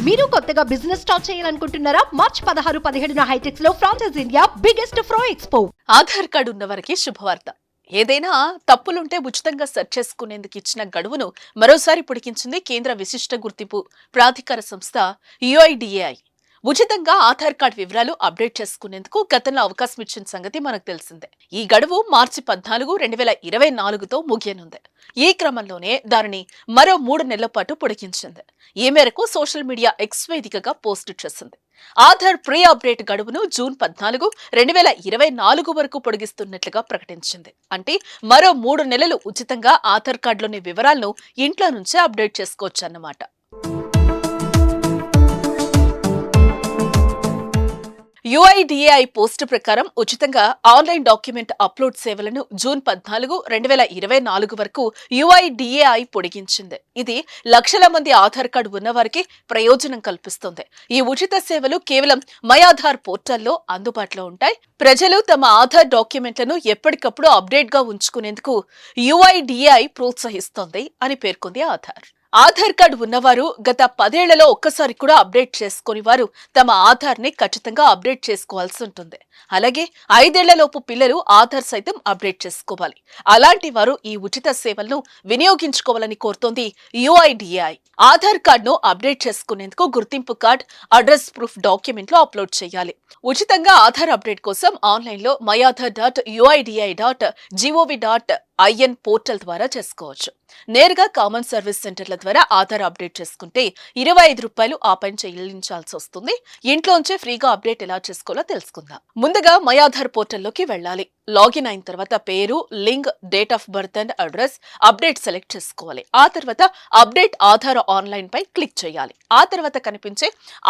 మీరు కొత్తగా business start చేయాలనుకుంటున్నారా? మార్చ్ 16-17 హైటెక్స్ లో franchise India biggest ఫ్రో expo. Aadhaar card ఉన్న వారికి శుభవార్త. ఏదైనా తప్పులుంటే ఉచితంగా సెర్చ్ చేసుకునేందుకు ఇచ్చిన గడువును మరోసారి పొడిగించింది కేంద్ర విశిష్ట గుర్తింపు ప్రాధికార సంస్థ UIDAI. ఉచితంగా ఆధార్ కార్డు వివరాలు అప్డేట్ చేసుకునేందుకు గతంలో అవకాశం ఇచ్చిన సంగతి మనకు తెలిసిందే. ఈ గడువు మార్చి 14, 2024తో ముగియనుంది. ఈ క్రమంలోనే దానిని మరో 3 నెలల పాటు పొడిగించింది. ఈ మేరకు సోషల్ మీడియా ఎక్స్ వేదికగా పోస్టు చేసింది. ఆధార్ ప్రీ అప్డేట్ గడువును జూన్ 14, 2024 వరకు పొడిగిస్తున్నట్లుగా ప్రకటించింది. అంటే మరో 3 నెలలు ఉచితంగా ఆధార్ కార్డులోని వివరాలను ఇంట్లో నుంచే అప్డేట్ చేసుకోవచ్చన్నమాట. UIDAI పోస్టు ప్రకారం ఉచితంగా ఆన్లైన్ డాక్యుమెంట్ అప్లోడ్ సేవలను జూన్ 14, 2024 వరకు UIDAI పొడిగించింది. ఇది లక్షల మంది ఆధార్ కార్డు ఉన్నవారికి ప్రయోజనం కల్పిస్తుంది. ఈ ఉచిత సేవలు కేవలం మై ఆధార్ పోర్టల్లో అందుబాటులో ఉంటాయి. ప్రజలు తమ ఆధార్ డాక్యుమెంట్లను ఎప్పటికప్పుడు అప్డేట్ గా ఉంచుకునేందుకు UIDAI ప్రోత్సహిస్తోంది అని పేర్కొంది ఆధార్. ఆధార్ కార్డు ఉన్నవారు గత 10 ఏళ్లలో ఒక్కసారి కూడా అప్డేట్ చేసుకుని వారు తమ ఆధార్ ని ఖచ్చితంగా అప్డేట్ చేసుకోవాల్సి ఉంటుంది. అలాగే 5 ఏళ్లలోపు పిల్లలు ఆధార్ సైతం అప్డేట్ చేసుకోవాలి. అలాంటి వారు ఈ ఉచిత సేవలను వినియోగించుకోవాలని కోరుతోంది UIDAI. ఆధార్ కార్డును అప్డేట్ చేసుకునేందుకు గుర్తింపు కార్డ్, అడ్రస్ ప్రూఫ్ డాక్యుమెంట్లు అప్లోడ్ చేయాలి. ఉచితంగా ఆధార్ అప్డేట్ కోసం ఆన్లైన్లో myAadhar.uid.gov.in పోర్టల్ ద్వారా చేసుకోవచ్చు. నేరుగా కామన్ సర్వీస్ సెంటర్ల ద్వారా ఆధార్ అప్డేట్ చేసుకుంటే ₹25 ఆ పైన చెల్లించాల్సి వస్తుంది. ఇంట్లోంచే ఫ్రీగా అప్డేట్ ఎలా చేసుకోవాలో తెలుసుకుందాం. ముందుగా మై ఆధార్ పోర్టల్లోకి వెళ్ళాలి. లాగిన్ అయిన తర్వాత పేరు, link, date of birth and address update select చేసుకోవాలి. ఆ తర్వాత అప్డేట్ ఆధార్ ఆన్లైన్ పై క్లిక్ చేయాలి. ఆ తర్వాత కనిపించే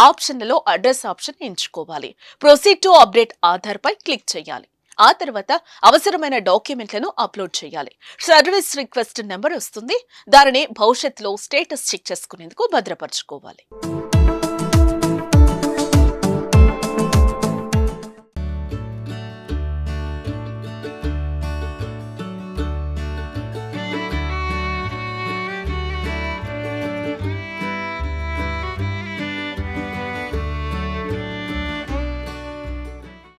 ఆప్షన్లలో అడ్రస్ ఆప్షన్ ఎంచుకోవాలి. ప్రొసీడ్ టు అప్డేట్ ఆధార్ పై క్లిక్ చేయాలి. ఆ తర్వాత అవసరమైన డాక్యుమెంట్లను అప్లోడ్ చేయాలి. సర్వీస్ రిక్వెస్ట్ నెంబర్ వస్తుంది. దానిని భవిష్యత్తులో స్టేటస్ చెక్ చేసుకునేందుకు భద్రపరచుకోవాలి.